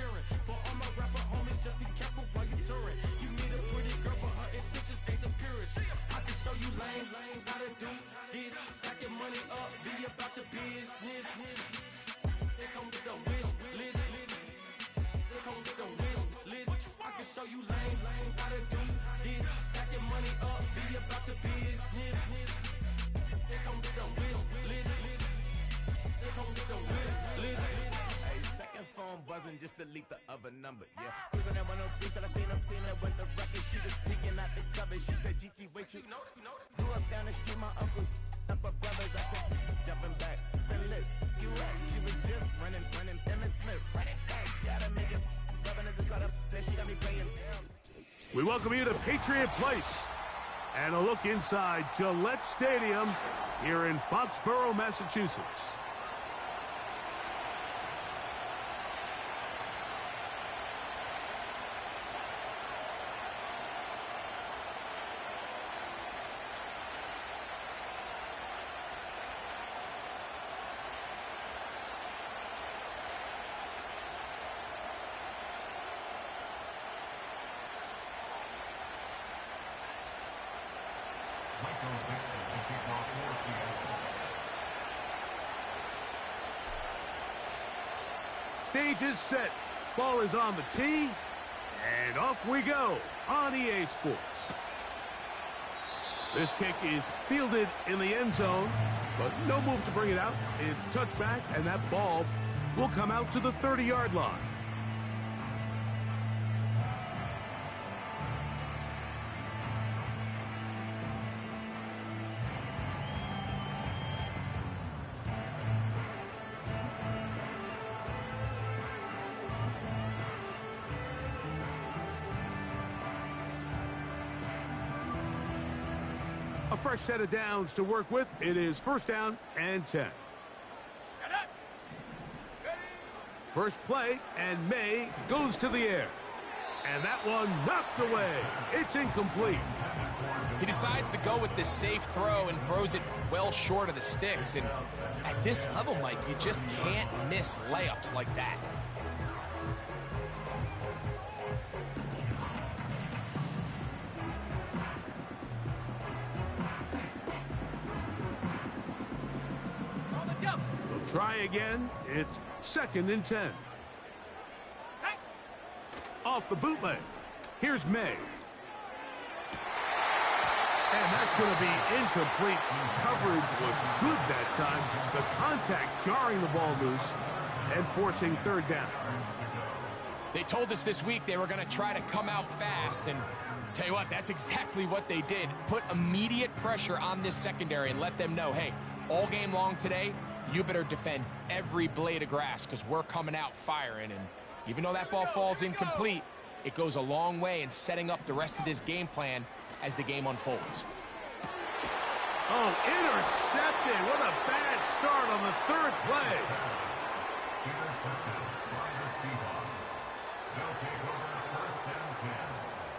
cheering. For all my rapper homies, just be careful while you touring. You meet a pretty girl, but her intentions ain't the purest. I can show you lame, how to do this. Stack your money up, be about your business. They come with the wish list. They come with the wish list. I can show you lame, how to do this. Stack your money up, be about your business. They come with the wish list. They come with the wish list. Hey, second phone buzzing, just delete the other number, yeah. Cruising at 103 till I seen them cleaning with the record. She was peeking out the cover. She said, Gigi, wait, you grew up down the street, my uncles up her brothers. I said, jumping back, then lit. You at? She was just running, Emmett Smith, running back. She gotta make it, rubbing it, just caught up, then she got me playing. We welcome you to Patriot Place and a look inside Gillette Stadium here in Foxborough, Massachusetts. Stage is set. Ball is on the tee. And off we go on EA Sports. This kick is fielded in the end zone, but no move to bring it out. It's touchback, and that ball will come out to the 30-yard line. A fresh set of downs to work with. It is first down and 10. First play, and May goes to the air. And that one knocked away. It's incomplete. He decides to go with this safe throw and throws it well short of the sticks. And at this level, Mike, you just can't miss layups like that. Try again. It's second and 10. Off the bootleg. Here's May. And that's going to be incomplete. Coverage was good that time. The contact jarring the ball loose and forcing third down. They told us this week they were going to try to come out fast, and tell you what, that's exactly what they did. Put immediate pressure on this secondary and let them know, hey, all game long today, you better defend every blade of grass because we're coming out firing. And even though that ball falls incomplete, it goes a long way in setting up the rest of this game plan as the game unfolds. Oh, intercepted. What a bad start on the third play. Intercepted by the Seahawks. They'll take over first and 10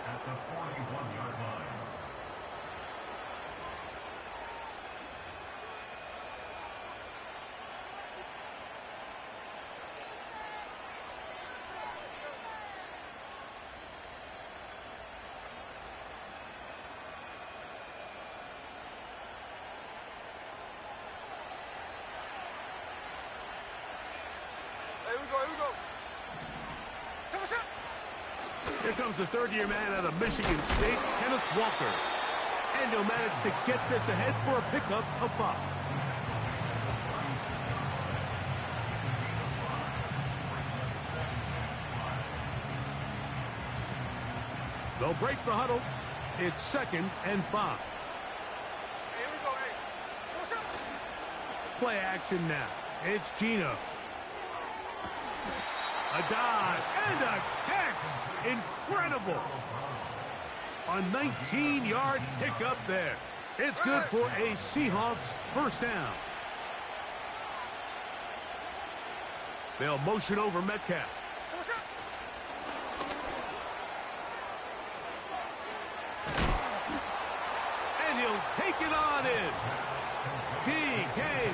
at the 41-yard line. Here comes the third-year man out of Michigan State, Kenneth Walker. And he'll manage to get this ahead for a pickup of 5. They'll break the huddle. It's second and 5. Play action now. It's Gino. A dive and a catch. Incredible. A 19-yard pickup there. It's good for a Seahawks first down. They'll motion over Metcalf. And he'll take it on in. DK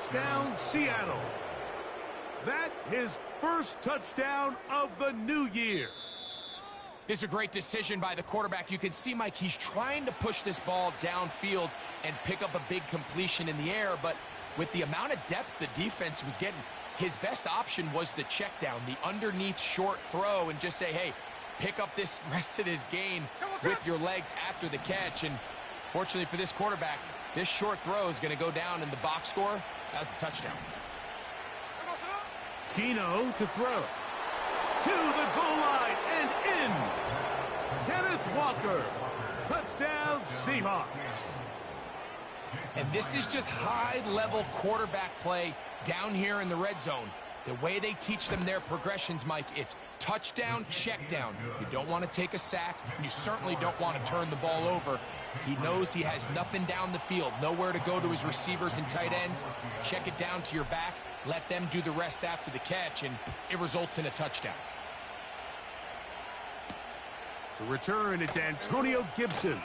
Touchdown, Seattle. That his first touchdown of the new year. This is a great decision by the quarterback. You can see, Mike, he's trying to push this ball downfield and pick up a big completion in the air, but with the amount of depth the defense was getting, his best option was the check down, the underneath short throw, and just say, hey, pick up this rest of this gain with your legs after the catch. And fortunately for this quarterback, this short throw is going to go down in the box score as a touchdown. Gino to throw. To the goal line and in. Kenneth Walker. Touchdown, Seahawks. And this is just high-level quarterback play down here in the red zone. The way they teach them their progressions, Mike, it's touchdown, check down. You don't want to take a sack, and you certainly don't want to turn the ball over. He knows he has nothing down the field, nowhere to go to his receivers and tight ends. Check it down to your back, let them do the rest after the catch, and it results in a touchdown. To return, it's Antonio Gibson.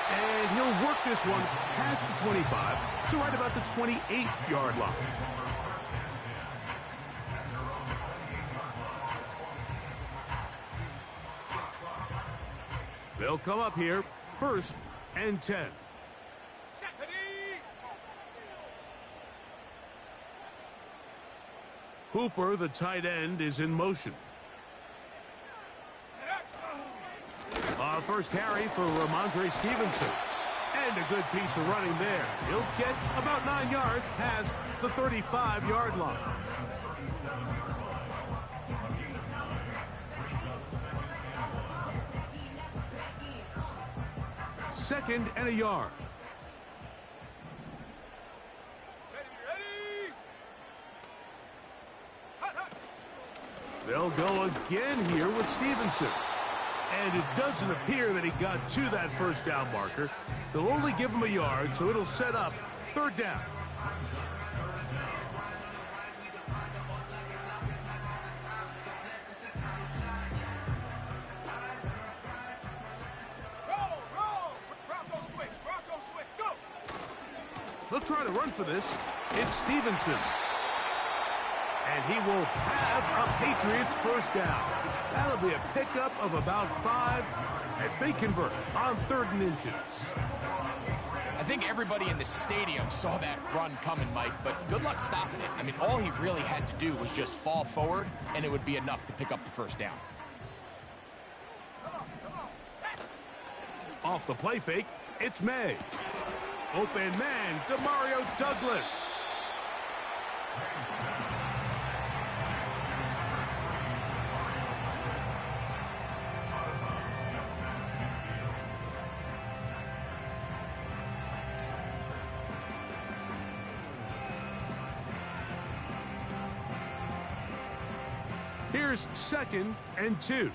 And he'll work this one past the 25 to right about the 28-yard line. They'll come up here, 1st and 10. Hooper, the tight end, is in motion. First carry for Ramondre Stevenson. And a good piece of running there. He'll get about 9 yards past the 35-yard line. Second and a yard. They'll go again here with Stevenson. And it doesn't appear that he got to that first down marker. They'll only give him a yard, so it'll set up 3rd down. They'll try to run for this. It's Stevenson. And he will have a Patriots first down. That'll be a pickup of about 5 as they convert on 3rd and inches. I think everybody in the stadium saw that run coming, Mike, but good luck stopping it. I mean, all he really had to do was just fall forward, and it would be enough to pick up the first down. Off the play fake, it's May. Open man, Demario Douglas. Here's 2nd and 2.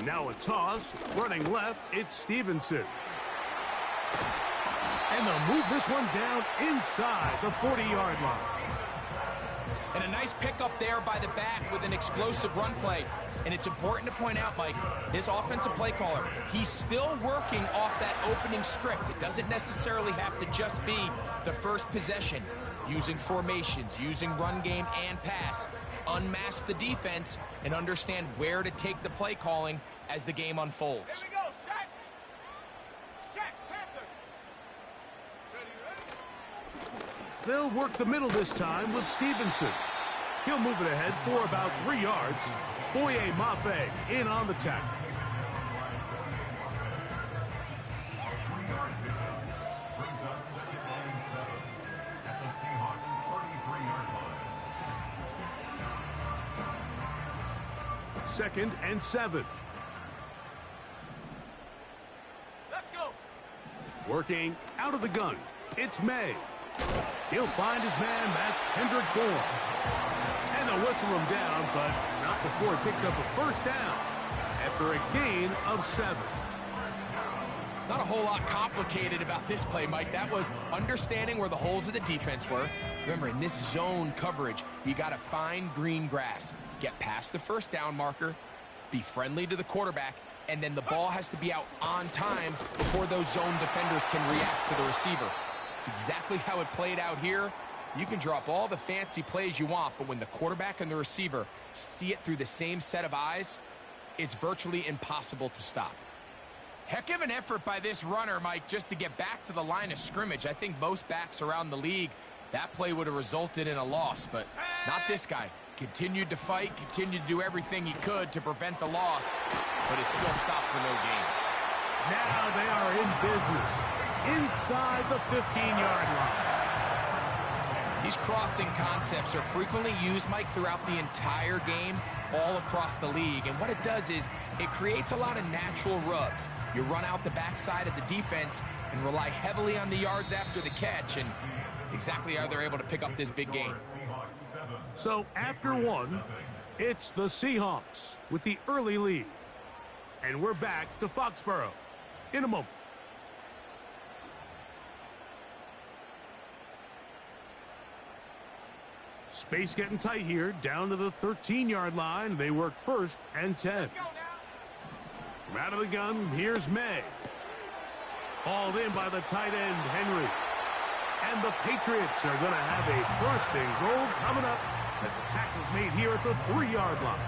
Now a toss, running left, it's Stevenson. And they'll move this one down inside the 40-yard line. And a nice pickup there by the back with an explosive run play. And it's important to point out, Mike, this offensive play caller, he's still working off that opening script. It doesn't necessarily have to just be the first possession. Using formations, using run game and pass. Unmask the defense and understand where to take the play calling as the game unfolds. Here we go, set. Check, Panther. Ready? They'll work the middle this time with Stevenson. He'll move it ahead for about 3 yards. Boye Mafe in on the tackle. Brings up 2nd and 7 at the Seahawks 33-yard line. 2nd and 7. Let's go. Working out of the gun, it's May. He'll find his man, that's Kendrick Bourne. And they'll whistle him down, but not before he picks up a first down after a gain of 7. Not a whole lot complicated about this play, Mike. That was understanding where the holes of the defense were. Remember, in this zone coverage, you got to find green grass. Get past the first down marker, be friendly to the quarterback, and then the ball has to be out on time before those zone defenders can react to the receiver. It's exactly how it played out here. You can drop all the fancy plays you want, but when the quarterback and the receiver see it through the same set of eyes, it's virtually impossible to stop. Heck of an effort by this runner, Mike, just to get back to the line of scrimmage. I think most backs around the league, that play would have resulted in a loss, but not this guy. Continued to fight, continued to do everything he could to prevent the loss, but it still stopped for no gain. Now they are in business inside the 15-yard line. These crossing concepts are frequently used, Mike, throughout the entire game, all across the league. And what it does is it creates a lot of natural rubs. You run out the backside of the defense and rely heavily on the yards after the catch, and it's exactly how they're able to pick up this big gain. So after one, it's the Seahawks with the early lead. And we're back to Foxborough in a moment. Space getting tight here, down to the 13-yard line. They work 1st and 10. From out of the gun, here's May. Hauled in by the tight end, Henry. And the Patriots are going to have a 1st and goal coming up as the tackle's made here at the 3-yard line.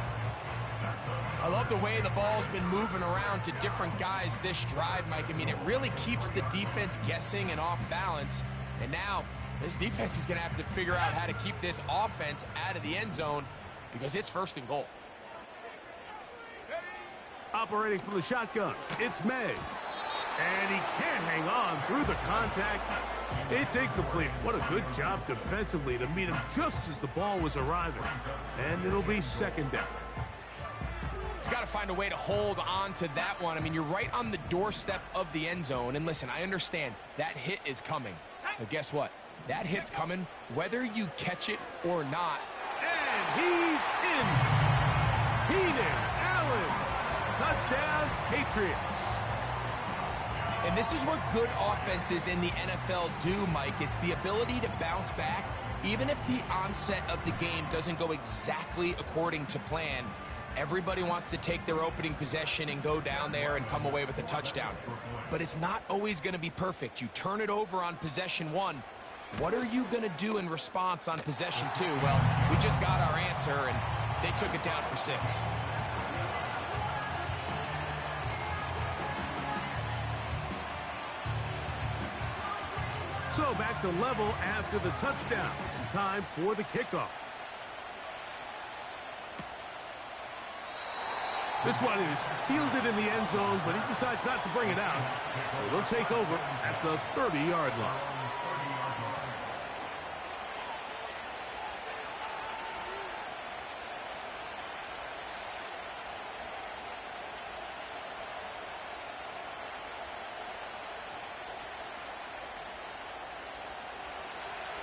I love the way the ball's been moving around to different guys this drive, Mike. I mean, it really keeps the defense guessing and off balance. And now this defense is going to have to figure out how to keep this offense out of the end zone because it's 1st and goal. Operating from the shotgun, it's May. And he can't hang on through the contact. It's incomplete. What a good job defensively to meet him just as the ball was arriving. And it'll be 2nd down. He's got to find a way to hold on to that one. I mean, you're right on the doorstep of the end zone. And listen, I understand that hit is coming. But guess what? That hit's coming whether you catch it or not. And he's in. Keenan Allen. Touchdown, Patriots. And this is what good offenses in the NFL do, Mike. It's the ability to bounce back, even if the onset of the game doesn't go exactly according to plan. Everybody wants to take their opening possession and go down there and come away with a touchdown. But it's not always going to be perfect. You turn it over on possession 1. What are you going to do in response on possession 2? Well, we just got our answer, and they took it down for 6. So back to level after the touchdown. Time for the kickoff. This one is fielded in the end zone, but he decides not to bring it out. So they'll take over at the 30-yard line.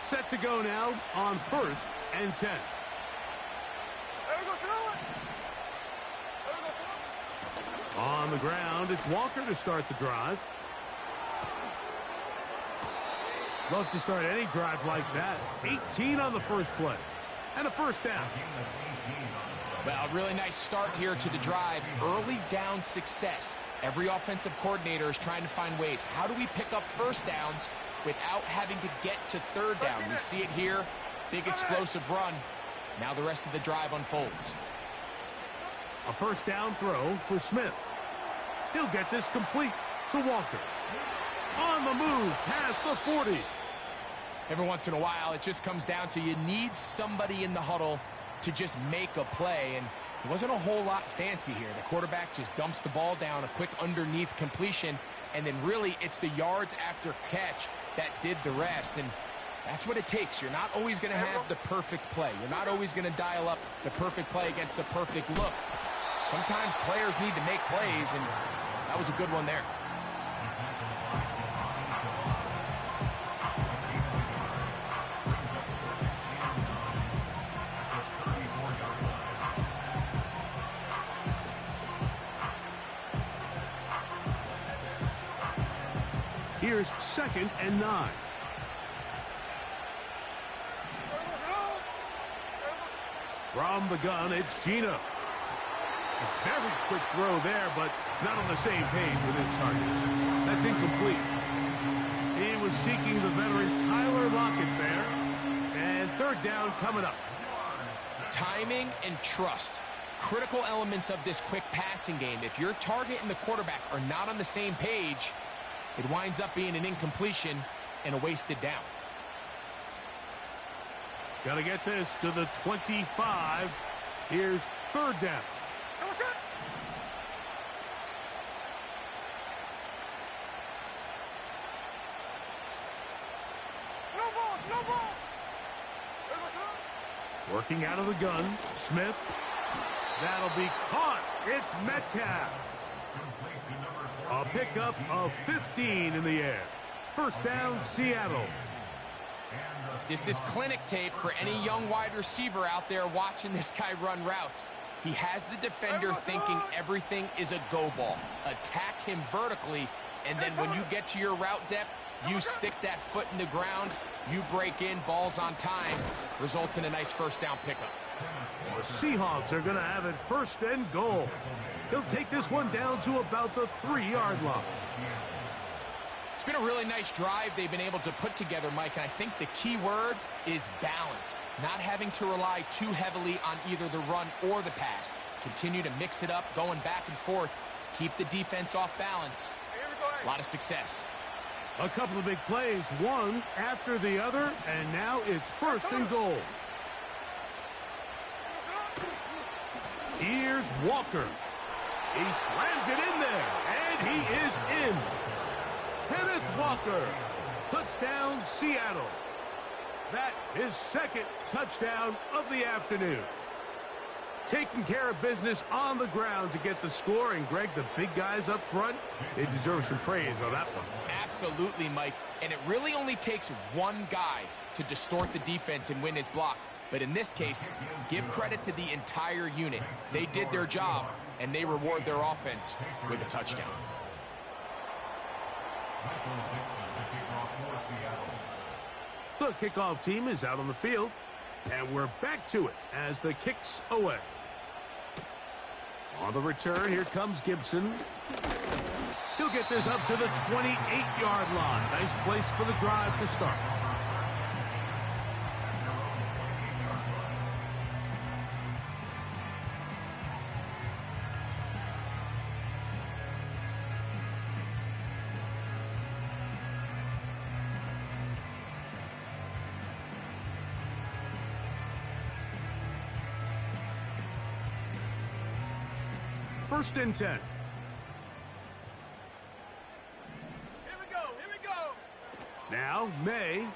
Set to go now on 1st and 10. On the ground, it's Walker to start the drive. Love to start any drive like that. 18 on the first play. And a 1st down. Well, really nice start here to the drive. Early down success. Every offensive coordinator is trying to find ways. How do we pick up 1st downs without having to get to 3rd down? We see it here. Big explosive run. Now the rest of the drive unfolds. A 1st down throw for Smith. He'll get this complete to Walker. On the move past the 40. Every once in a while, it just comes down to you need somebody in the huddle to just make a play. And it wasn't a whole lot fancy here. The quarterback just dumps the ball down, a quick underneath completion, and then really it's the yards after catch that did the rest. And that's what it takes. You're not always going to have the perfect play. You're not always going to dial up the perfect play against the perfect look. Sometimes players need to make plays, and that was a good one there. Here's 2nd and 9. From the gun, it's Gino. A very quick throw there, but Not on the same page with his target. That's incomplete. He was seeking the veteran Tyler Lockett there. And third down coming up. Timing and trust. Critical elements of this quick passing game. If your target and the quarterback are not on the same page, it winds up being an incompletion and a wasted down. Got to get this to the 25. Here's third down. Working out of the gun, Smith. That'll be caught. It's Metcalf. A pickup of 15 in the air. First down, Seattle. This is clinic tape for any young wide receiver out there watching this guy run routes. He has the defender thinking everything is a go ball. Attack him vertically, and then when you get to your route depth, you stick that foot in the ground, you break in, balls on time, results in a nice first down pickup. The Seahawks are going to have it first and goal. He'll take this one down to about the 3-yard line. It's been a really nice drive they've been able to put together, Mike, and I think the key word is balance. Not having to rely too heavily on either the run or the pass. Continue to mix it up, going back and forth. Keep the defense off balance. A lot of success. A couple of big plays, one after the other, and now it's first and goal. Here's Walker. He slams it in there, and he is in. Kenneth Walker, touchdown Seattle. That is second touchdown of the afternoon. Taking care of business on the ground to get the score, and Greg, the big guys up front, they deserve some praise on that one. Absolutely, Mike, and it really only takes one guy to distort the defense and win his block. But in this case, give credit to the entire unit. They did their job, and they reward their offense with a touchdown. The kickoff team is out on the field, and we're back to it as the kick's away. On the return, here comes Gibson. He'll get this up to the 28-yard line. Nice place for the drive to start. First and 10. Here we go. Now, May. And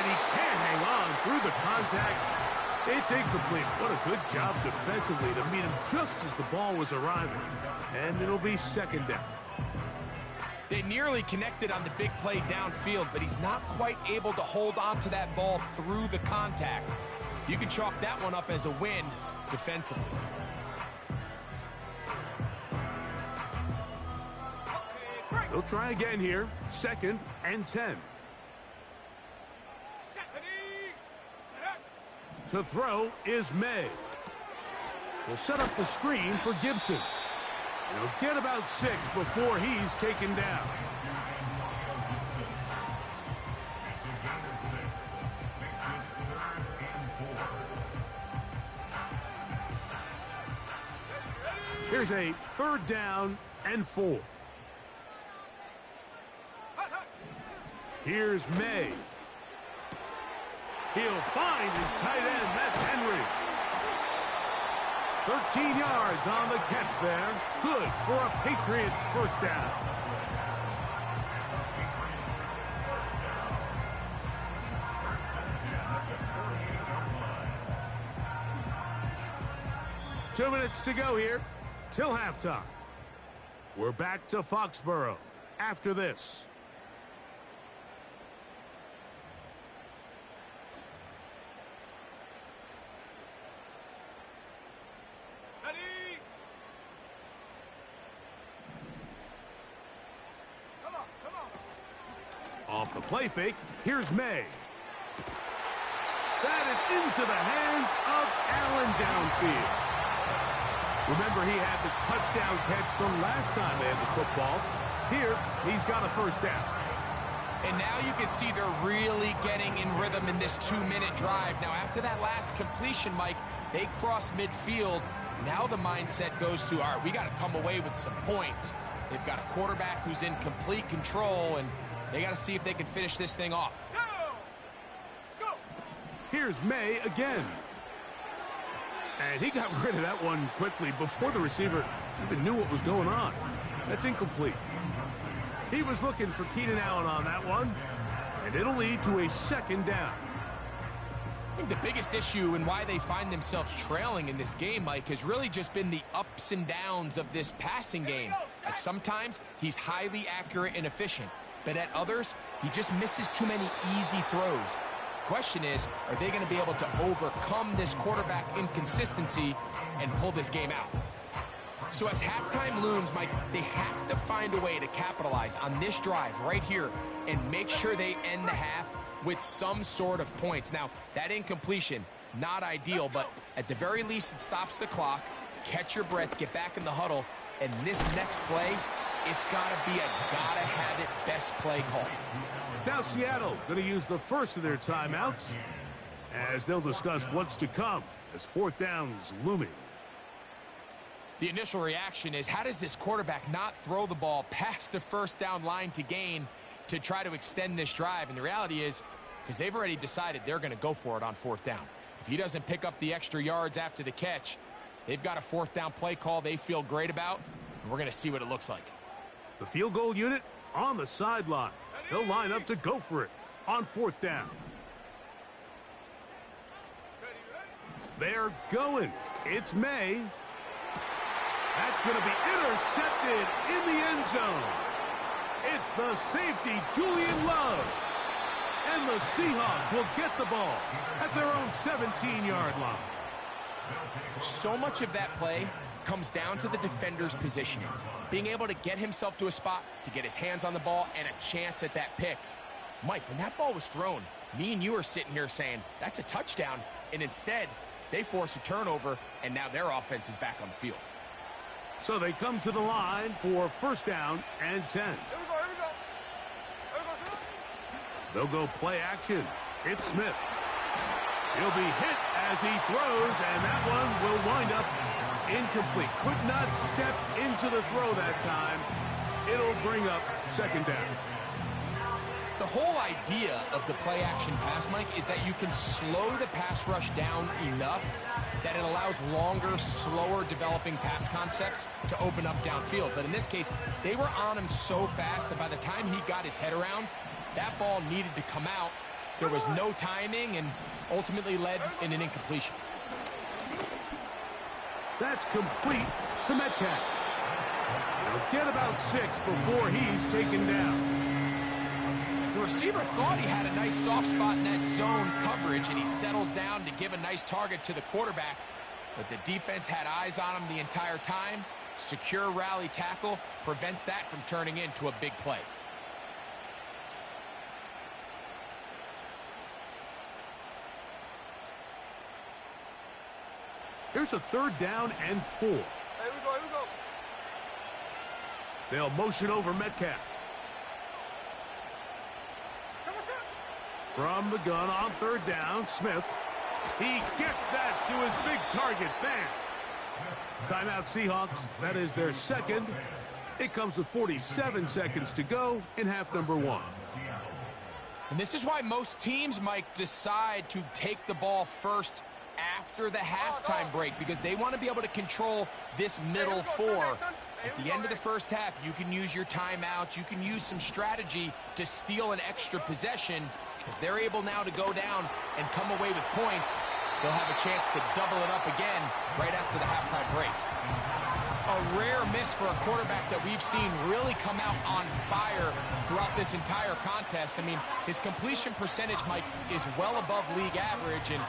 he can't hang on through the contact. It's incomplete. What a good job defensively to meet him just as the ball was arriving. And it'll be second down. They nearly connected on the big play downfield, but he's not quite able to hold on to that ball through the contact. You can chalk that one up as a win defensively. They'll try again here. Second and 10. To throw is May. We'll set up the screen for Gibson. He'll get about 6 before he's taken down. Here's a third down and 4. Here's May. He'll find his tight end. That's Henry. 13 yards on the catch there. Good for a Patriots first down. Two minutes to go here till halftime. We're back to Foxborough after this. Off the play fake, here's May. That is into the hands of Allen downfield. Remember, he had the touchdown catch the last time they had the football. Here, he's got a first down. And now you can see they're really getting in rhythm in this 2-minute drive. Now, after that last completion, Mike, they cross midfield. Now the mindset goes to, all right, we got to come away with some points. They've got a quarterback who's in complete control, and they got to see if they can finish this thing off. Here's May again. And he got rid of that one quickly before the receiver even knew what was going on. That's incomplete. He was looking for Keenan Allen on that one, and it'll lead to a second down. I think the biggest issue and why they find themselves trailing in this game, Mike, has really just been the ups and downs of this passing game. At sometimes, he's highly accurate and efficient, but at others, he just misses too many easy throws. Question is, are they going to be able to overcome this quarterback inconsistency and pull this game out? So as halftime looms, Mike, they have to find a way to capitalize on this drive right here and make sure they end the half with some sort of points. Now, that incompletion, not ideal, but at the very least, it stops the clock. Catch your breath, get back in the huddle, and this next play, it's got to be a gotta-have-it best play call. Now Seattle going to use the first of their timeouts as they'll discuss what's to come as fourth down is looming. The initial reaction is, how does this quarterback not throw the ball past the first down line to gain to try to extend this drive? And the reality is, because they've already decided they're going to go for it on fourth down. If he doesn't pick up the extra yards after the catch, they've got a fourth down play call they feel great about, and we're going to see what it looks like. The field goal unit on the sideline. They'll line up to go for it on fourth down. They're going. It's May. That's going to be intercepted in the end zone. It's the safety, Julian Love. And the Seahawks will get the ball at their own 17-yard line. So much of that play comes down to the defender's positioning. Being able to get himself to a spot, to get his hands on the ball, and a chance at that pick. Mike, when that ball was thrown, me and you are sitting here saying, that's a touchdown. And instead, they force a turnover, and now their offense is back on the field. So they come to the line for first down and 10. Here we go. They'll go play action. It's Smith. He'll be hit as he throws, and that one will wind up incomplete. Could not step into the throw that time. It'll bring up second down. The whole idea of the play action pass, Mike, is that you can slow the pass rush down enough that it allows longer, slower developing pass concepts to open up downfield. But in this case, they were on him so fast that by the time he got his head around, that ball needed to come out. There was no timing and ultimately led in an incompletion. That's complete to Metcalf. He'll get about 6 before he's taken down. The receiver thought he had a nice soft spot in that zone coverage, and he settles down to give a nice target to the quarterback. But the defense had eyes on him the entire time. Secure rally tackle prevents that from turning into a big play. Here's a third down and 4. Here we go. They'll motion over Metcalf. From the gun on third down, Smith. He gets that to his big target, Fant. Timeout Seahawks. That is their second. It comes with 47 seconds to go in half number 1. And this is why most teams might decide to take the ball first after the halftime break, because they want to be able to control this middle 4. At the end of the first half, you can use your timeouts. You can use some strategy to steal an extra possession. If they're able now to go down and come away with points, they'll have a chance to double it up again right after the halftime break. A rare miss for a quarterback that we've seen really come out on fire throughout this entire contest. I mean, his completion percentage, Mike, is well above league average, and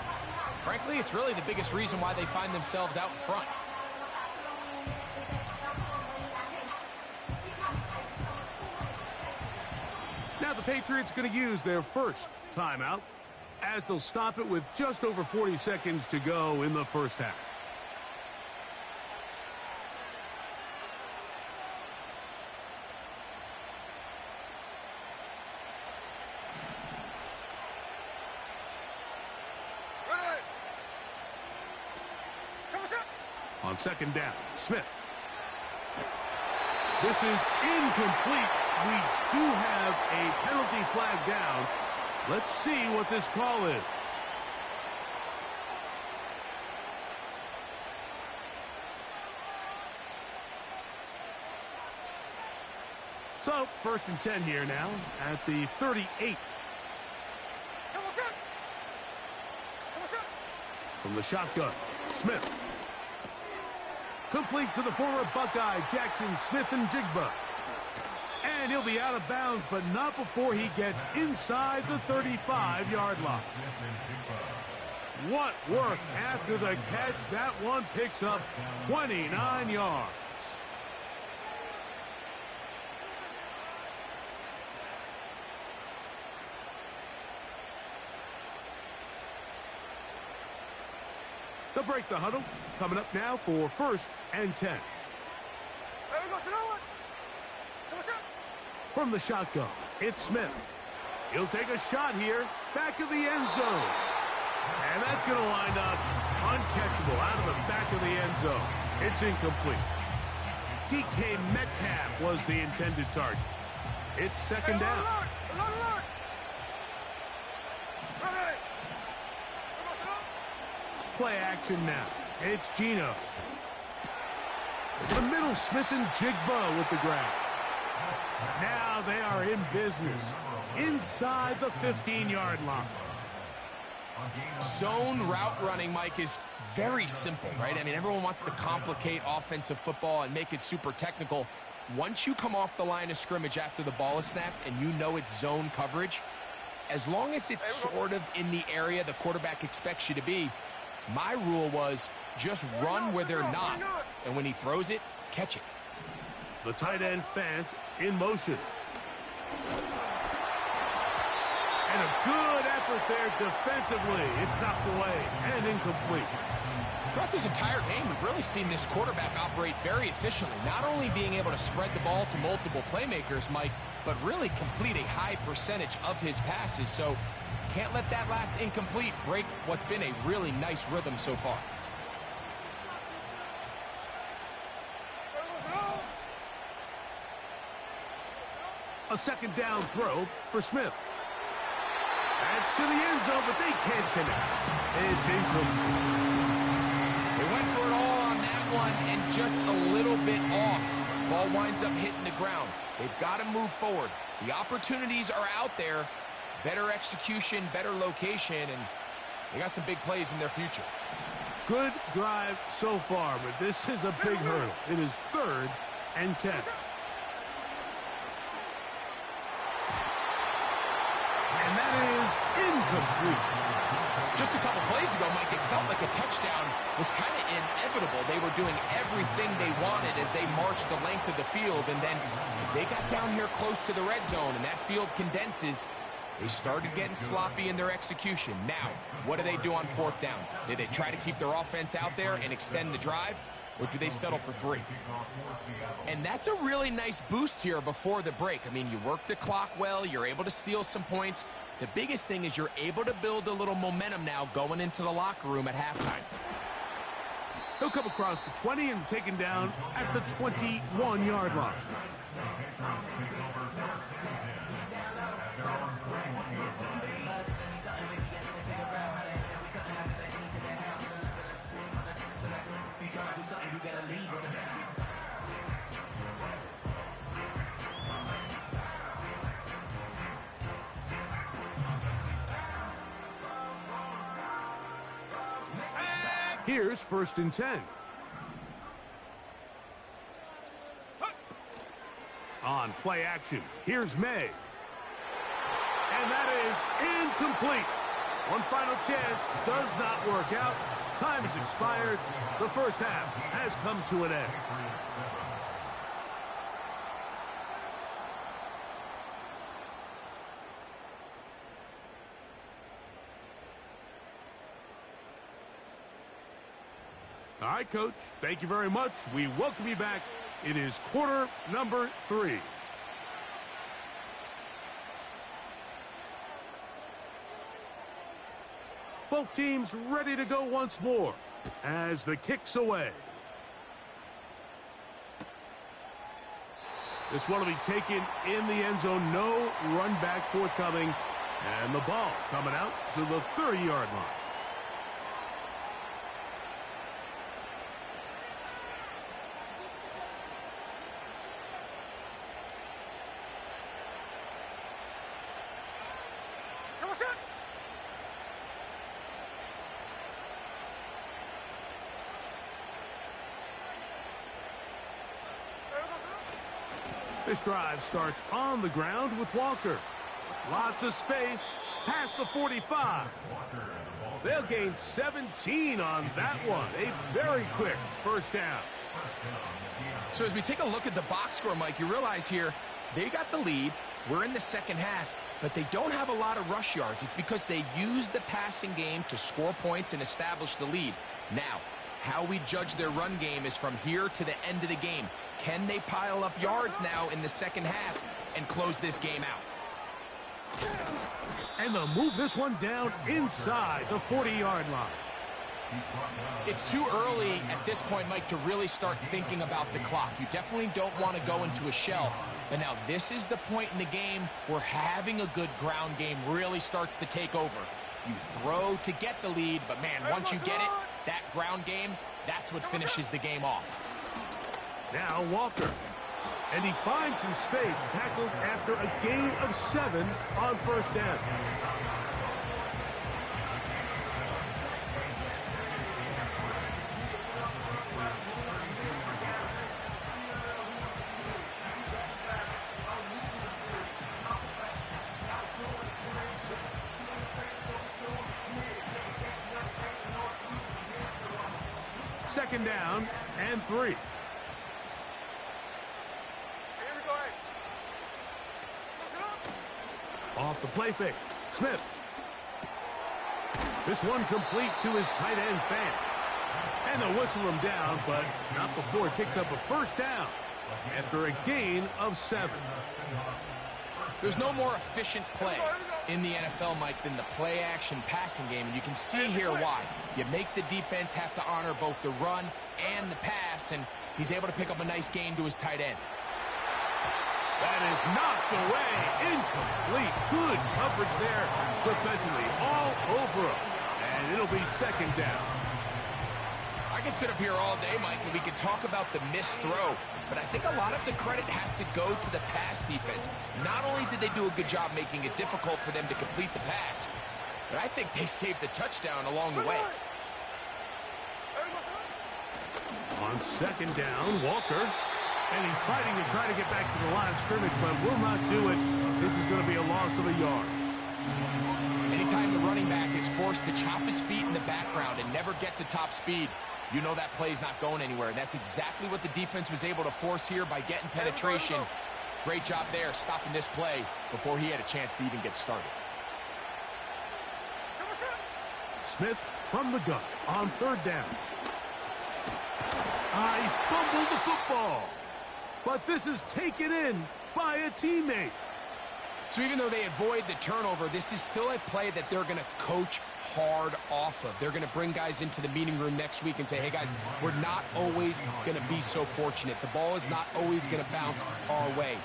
frankly, it's really the biggest reason why they find themselves out in front. Now the Patriots going to use their first timeout as they'll stop it with just over 40 seconds to go in the first half. On second down, Smith. This is incomplete. We do have a penalty flag down. Let's see what this call is. So, 1st and 10 here now at the 38. From the shotgun, Smith. Complete to the former Buckeye, Jackson Smith-Njigba. And he'll be out of bounds, but not before he gets inside the 35-yard line. What work after the catch. That one picks up 29 yards. They'll break the huddle. Coming up now for 1st and 10. From the shotgun, it's Smith. He'll take a shot here, back of the end zone. And that's going to wind up uncatchable out of the back of the end zone. It's incomplete. DK Metcalf was the intended target. It's 2nd down. Play action now. It's Gino. The middle, Smith-Njigba with the grab. Now they are in business inside the 15-yard line. Zone route running, Mike, is very simple, right? I mean, everyone wants to complicate offensive football and make it super technical. Once you come off the line of scrimmage after the ball is snapped and you know it's zone coverage, as long as it's sort of in the area the quarterback expects you to be, my rule was just run where they're not. And when he throws it, catch it. The tight end, Fant, in motion. And a good effort there defensively. It's knocked away and incomplete. Throughout this entire game, we've really seen this quarterback operate very efficiently, not only being able to spread the ball to multiple playmakers, Mike, but really complete a high percentage of his passes. So can't let that last incomplete break what's been a really nice rhythm so far. A 2nd down throw for Smith. That's to the end zone, but they can't connect. It's incomplete. They went for it all on that one and just a little bit off. Ball winds up hitting the ground. They've got to move forward. The opportunities are out there. Better execution, better location, and they got some big plays in their future. Good drive so far, but this is a big hurdle. It is 3rd and 10. And that is incomplete. Just a couple plays ago, Mike, it felt like a touchdown was kind of inevitable. They were doing everything they wanted as they marched the length of the field, and then as they got down here close to the red zone and that field condenses, they started getting sloppy in their execution. Now, what do they do on 4th down? Do they try to keep their offense out there and extend the drive, or do they settle for 3? And that's a really nice boost here before the break. I mean, you work the clock well, you're able to steal some points. The biggest thing is you're able to build a little momentum now going into the locker room at halftime. He'll come across the 20 and taken down at the 21-yard line. Here's 1st and 10. On play action, here's May. And that is incomplete. One final chance does not work out. Time has expired. The first half has come to an end. All right, Coach, thank you very much. We welcome you back. It is quarter number 3. Both teams ready to go once more. as the kick's away. This one will be taken in the end zone. No run back forthcoming. And the ball coming out to the 30-yard line. This drive starts on the ground with Walker. Lots of space past the 45. They'll gain 17 on that one. A very quick first down. So as we take a look at the box score, Mike, you realize here they got the lead. We're in the second half, but they don't have a lot of rush yards. It's because they use the passing game to score points and establish the lead. Now, how we judge their run game is from here to the end of the game. Can they pile up yards now in the second half and close this game out? And they'll move this one down inside the 40-yard line. It's too early at this point, Mike, to really start thinking about the clock. You definitely don't want to go into a shell. But now this is the point in the game where having a good ground game really starts to take over. You throw to get the lead, but man, once you get it, that ground game, that's what finishes the game off. Now Walker. And he finds some space, tackled after a gain of 7 on first down. Second down and 3. Off the play fake. Smith. This one complete to his tight end, Fant. And they'll whistle him down, but not before it picks up a first down after a gain of 7. There's no more efficient play in the NFL, Mike, than the play-action passing game. And you can see here why. You make the defense have to honor both the run and the pass, and he's able to pick up a nice gain to his tight end. That is knocked away. Incomplete. Good coverage there defensively. All over him. And it'll be second down. I can sit up here all day, Mike, and we can talk about the missed throw. But I think a lot of the credit has to go to the pass defense. Not only did they do a good job making it difficult for them to complete the pass, but I think they saved a touchdown along the way. On second down, Walker. And he's fighting to try to get back to the line of scrimmage, but will not do it. This is going to be a loss of a yard. Anytime the running back is forced to chop his feet in the background and never get to top speed, you know that play's not going anywhere. That's exactly what the defense was able to force here by getting penetration. Great job there, stopping this play before he had a chance to even get started. Smith from the gun on third down. I fumbled the football. But this is taken in by a teammate. So even though they avoid the turnover, this is still a play that they're going to coach hard off of. They're going to bring guys into the meeting room next week and say, hey, guys, we're not always going to be so fortunate. The ball is not always going to bounce our way.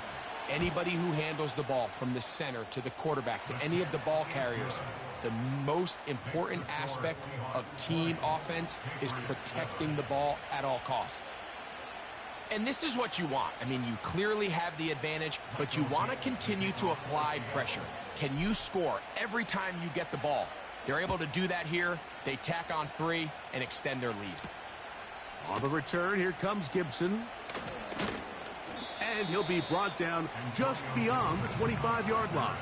Anybody who handles the ball from the center to the quarterback to any of the ball carriers, the most important aspect of team offense is protecting the ball at all costs. And this is what you want. I mean, you clearly have the advantage, but you want to continue to apply pressure. Can you score every time you get the ball? They're able to do that here. They tack on 3 and extend their lead. On the return, here comes Gibson. And he'll be brought down just beyond the 25-yard line.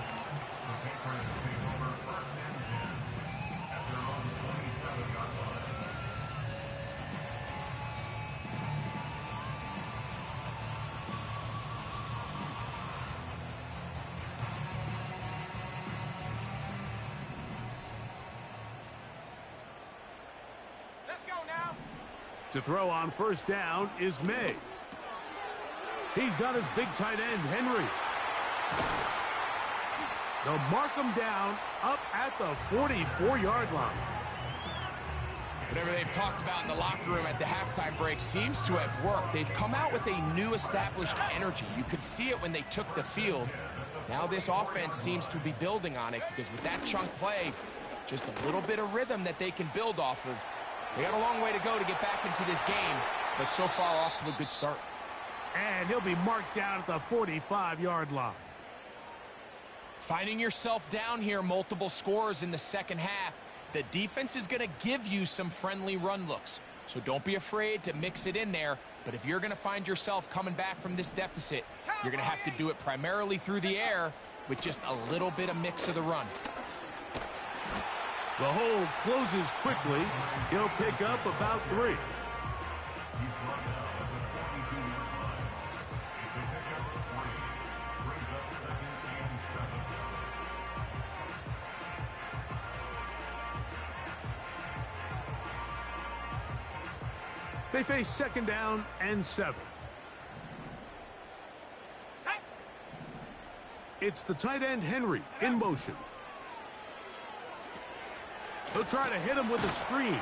To throw on first down is May. He's got his big tight end, Henry. They'll mark him down up at the 44-yard line. Whatever they've talked about in the locker room at the halftime break seems to have worked. They've come out with a new established energy. You could see it when they took the field. Now this offense seems to be building on it because with that chunk play, just a little bit of rhythm that they can build off of. They got a long way to go to get back into this game, but so far off to a good start. And he'll be marked down at the 45-yard line. Finding yourself down here, multiple scores in the second half. The defense is going to give you some friendly run looks, so don't be afraid to mix it in there. But if you're going to find yourself coming back from this deficit, you're going to have to do it primarily through the air with just a little bit of mix of the run. The hole closes quickly. He'll pick up about 3. He's brought down at the 42-yard line. It's a pickup of 3. Brings up 2nd and 7. They face 2nd down and 7. It's the tight end Henry in motion. He'll try to hit him with a screen.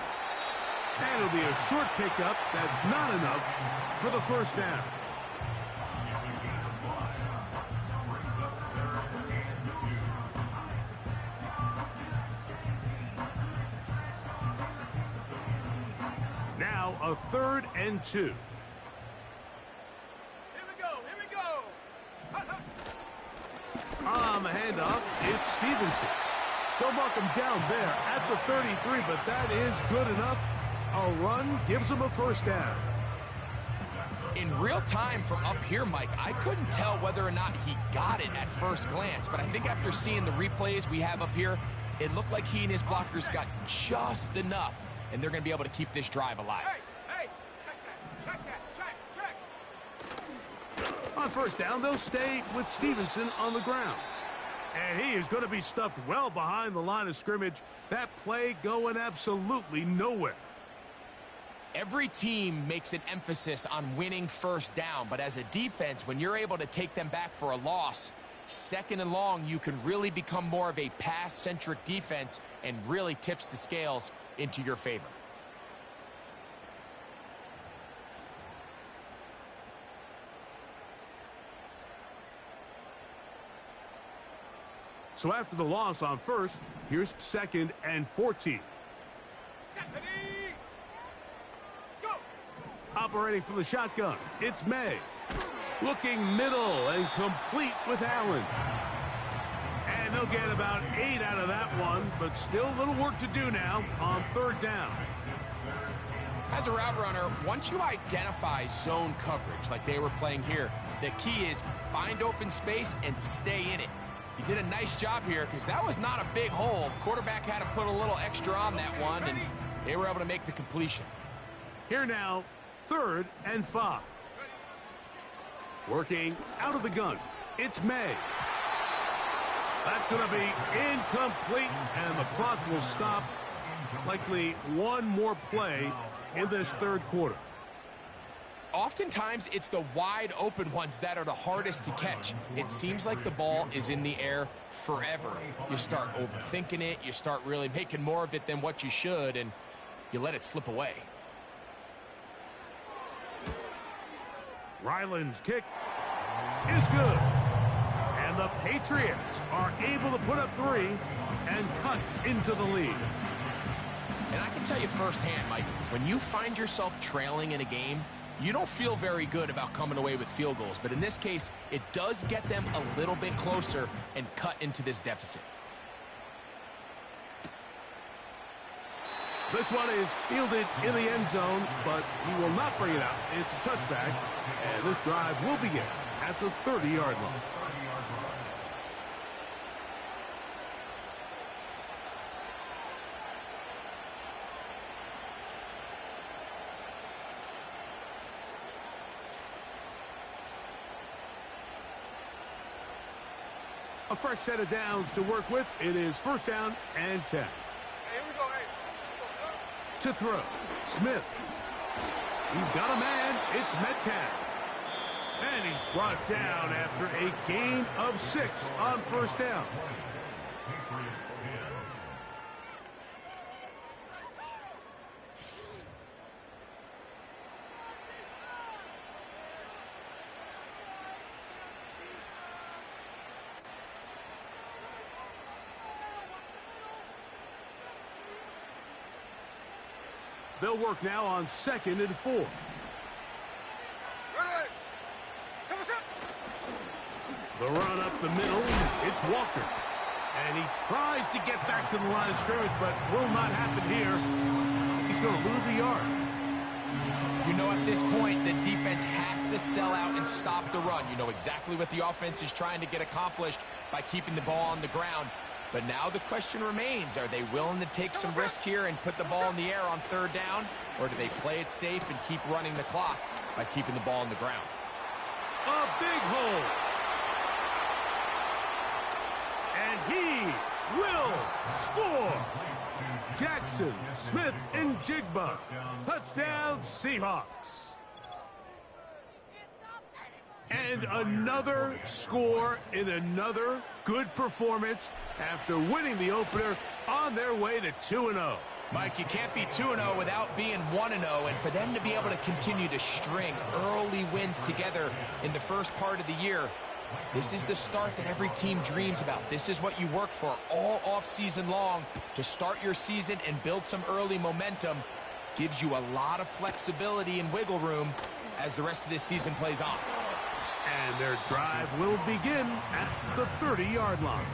And it'll be a short pickup that's not enough for the first down. It's a gain of 5. Brings up 3rd and 2. Now a 3rd and 2. Here we go. On the handoff, it's Stevenson. They'll mark him down there at the 33, but that is good enough. A run gives him a first down. In real time from up here, Mike, I couldn't tell whether or not he got it at first glance, but I think after seeing the replays we have up here, it looked like he and his blockers got just enough, and they're going to be able to keep this drive alive. Hey, check that. On first down, they'll stay with Stevenson on the ground. And he is going to be stuffed well behind the line of scrimmage. That play going absolutely nowhere. Every team makes an emphasis on winning first down, but as a defense, when you're able to take them back for a loss, 2nd and long, you can really become more of a pass-centric defense and really tips the scales into your favor. So after the loss on first, here's 2nd and 14. Go! Operating from the shotgun, it's May. Looking middle and complete with Allen. And they'll get about 8 out of that one, but still a little work to do now on 3rd down. As a route runner, once you identify zone coverage like they were playing here, the key is find open space and stay in it. He did a nice job here because that was not a big hole. Quarterback had to put a little extra on that one, and they were able to make the completion. Here now, 3rd and 5. Working out of the gun, it's May. That's going to be incomplete, and the clock will stop. Likely one more play in this 3rd quarter. Oftentimes, it's the wide open ones that are the hardest to catch. It seems like the ball is in the air forever. You start overthinking it, you start really making more of it than what you should, and you let it slip away. Ryland's kick is good. And the Patriots are able to put up 3 and cut into the lead. And I can tell you firsthand, Mike, when you find yourself trailing in a game, you don't feel very good about coming away with field goals. But in this case, it does get them a little bit closer and cut into this deficit. This one is fielded in the end zone, but he will not bring it out. It's a touchback, and this drive will begin at the 30-yard line. A fresh set of downs to work with. It is 1st down and 10. Hey, here we go, To throw, Smith. He's got a man. It's Metcalf. And he's brought down after a gain of 6 on 1st down. They'll work now on 2nd and 4. The run up the middle, it's Walker. And he tries to get back to the line of scrimmage, but will not happen here. He's going to lose a yard. You know, at this point, the defense has to sell out and stop the run. You know exactly what the offense is trying to get accomplished by keeping the ball on the ground. But now the question remains, are they willing to take some risk here and put the ball in the air on 3rd down? Or do they play it safe and keep running the clock by keeping the ball on the ground? A big hole. And he will score. Jackson, Smith, and Jigba. Touchdown, Seahawks. And another score in another good performance after winning the opener on their way to 2-0. Mike, you can't be 2-0 without being 1-0, and for them to be able to continue to string early wins together in the first part of the year, this is the start that every team dreams about. This is what you work for all offseason long to start your season and build some early momentum. Gives you a lot of flexibility and wiggle room as the rest of this season plays on. And their drive will begin at the 30-yard line.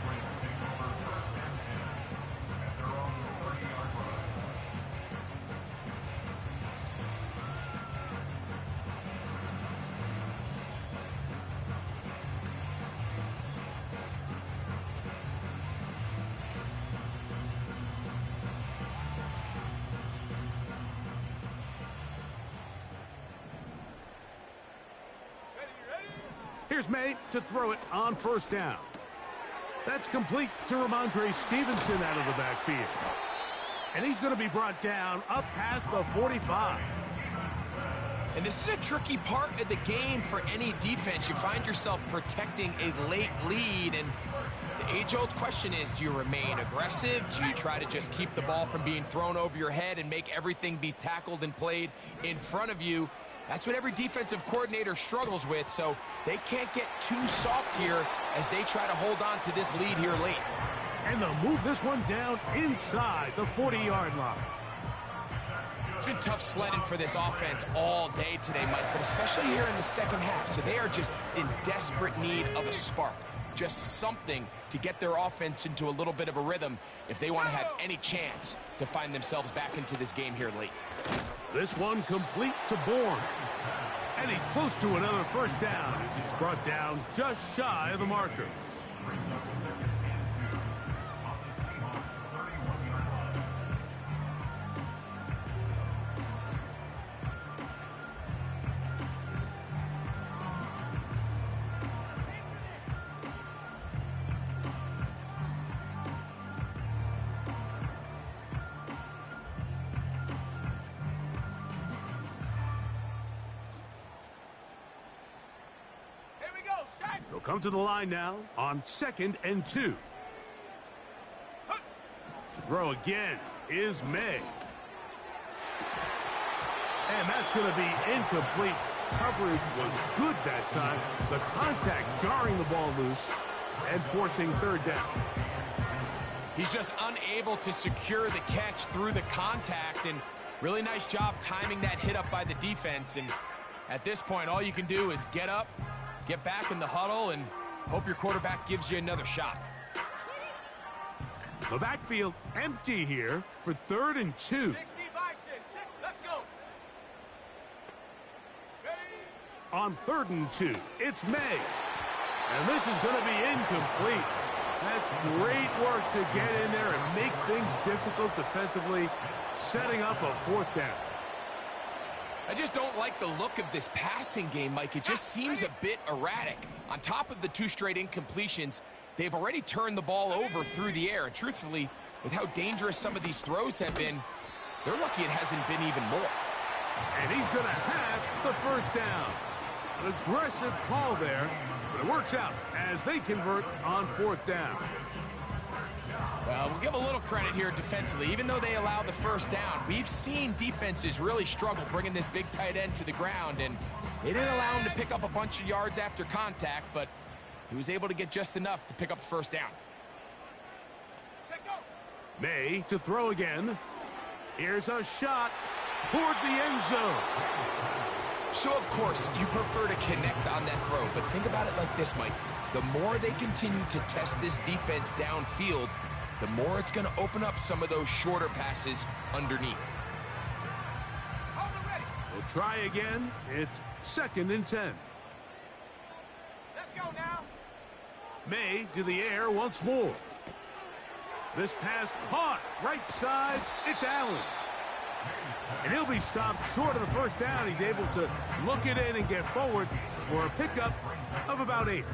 Here's May to throw it on 1st down. That's complete to Ramondre Stevenson out of the backfield. And he's going to be brought down up past the 45. And this is a tricky part of the game for any defense. You find yourself protecting a late lead, and the age-old question is, do you remain aggressive? Do you try to just keep the ball from being thrown over your head and make everything be tackled and played in front of you? That's what every defensive coordinator struggles with, so they can't get too soft here as they try to hold on to this lead here late. And they'll move this one down inside the 40-yard line. It's been tough sledding for this offense all day today, Mike, but especially here in the second half. So they are just in desperate need of a spark, just something to get their offense into a little bit of a rhythm if they want to have any chance to find themselves back into this game here late. This one complete to Bourne. And he's close to another 1st down as he's brought down just shy of the marker. They'll come to the line now on 2nd and 2. To throw again is May. And that's going to be incomplete. Coverage was good that time. The contact jarring the ball loose and forcing 3rd down. He's just unable to secure the catch through the contact, and really nice job timing that hit up by the defense. And at this point, all you can do is get up, get back in the huddle, and hope your quarterback gives you another shot. The backfield empty here for 3rd and 2. Let's go. On 3rd and 2, it's May. And this is going to be incomplete. That's great work to get in there and make things difficult defensively, setting up a 4th down. I just don't like the look of this passing game, Mike. It just seems a bit erratic. On top of the 2 straight incompletions, they've already turned the ball over through the air. And truthfully, with how dangerous some of these throws have been, they're lucky it hasn't been even more. And he's going to have the 1st down. An aggressive call there, but it works out as they convert on 4th down. Well, we'll give a little credit here defensively. Even though they allow the 1st down, we've seen defenses really struggle bringing this big tight end to the ground, and they didn't allow him to pick up a bunch of yards after contact, but he was able to get just enough to pick up the 1st down. May to throw again. Here's a shot. toward the end zone. So, of course, you prefer to connect on that throw, but think about it like this, Mike. The more they continue to test this defense downfield, the more it's going to open up some of those shorter passes underneath. We'll try again. It's 2nd and 10. Let's go now. May to the air once more. This pass caught right side. It's Allen. And he'll be stopped short of the first down. He's able to look it in and get forward for a pickup of about 8.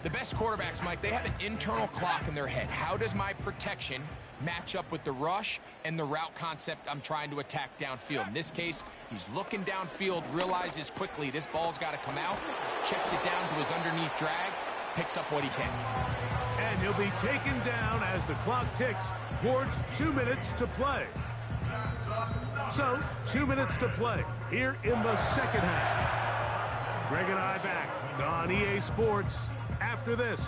The best quarterbacks, Mike, they have an internal clock in their head. How does my protection match up with the rush and the route concept I'm trying to attack downfield? In this case, he's looking downfield, realizes quickly this ball's got to come out, checks it down to his underneath drag, picks up what he can. And he'll be taken down as the clock ticks towards 2 minutes to play. So, 2 minutes to play here in the second half. Greg and I back on EA Sports after this.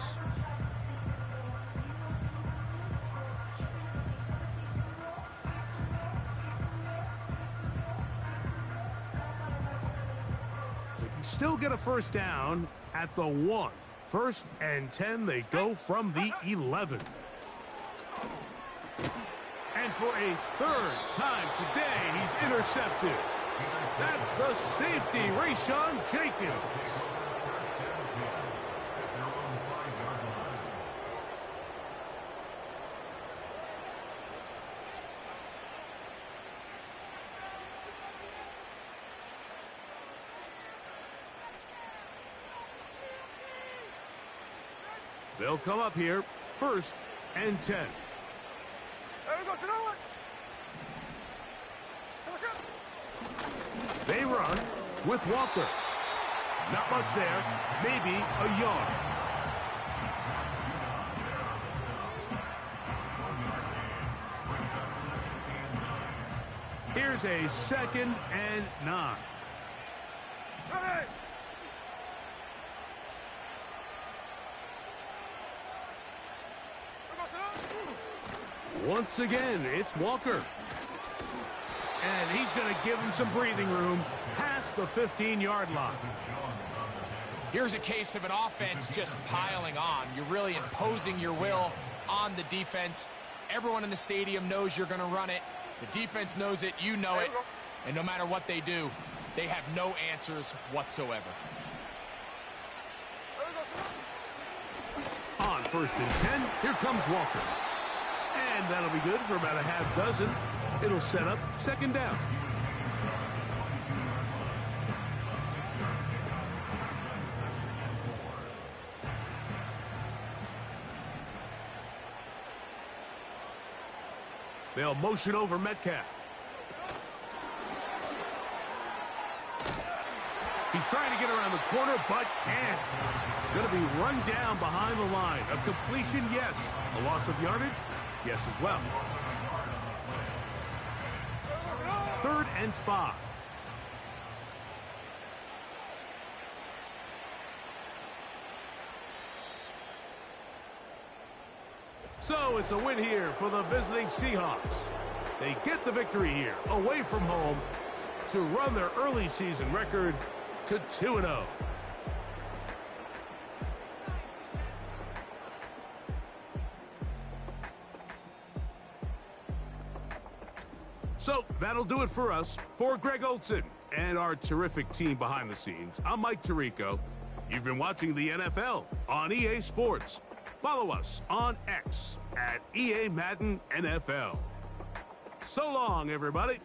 They can still get a first down at the 1. 1st and 10, they go from the 11. And for a 3rd time today, he's intercepted. That's the safety, Rayshon Jenkins. They'll come up here, 1st and 10. They run with Walker. Not much there, maybe a yard. Here's a 2nd and 9. Once again, it's Walker. And he's going to give him some breathing room past the 15-yard line. Here's a case of an offense just piling on. You're really imposing your will on the defense. Everyone in the stadium knows you're going to run it. The defense knows it, you know it. And no matter what they do, they have no answers whatsoever. On 1st and 10, here comes Walker. And that'll be good for about a half dozen. It'll set up 2nd down. They'll motion over Metcalf. He's trying to get around the corner, but can't. Going to be run down behind the line. A completion, yes. A loss of yardage, yes as well. 3rd and 5. So it's a win here for the visiting Seahawks. They get the victory here, away from home, to run their early season record to 2-0. So that'll do it for us. For Greg Olson and our terrific team behind the scenes, I'm Mike Tirico. You've been watching the NFL on EA Sports. Follow us on X at EA Madden NFL. So long, everybody.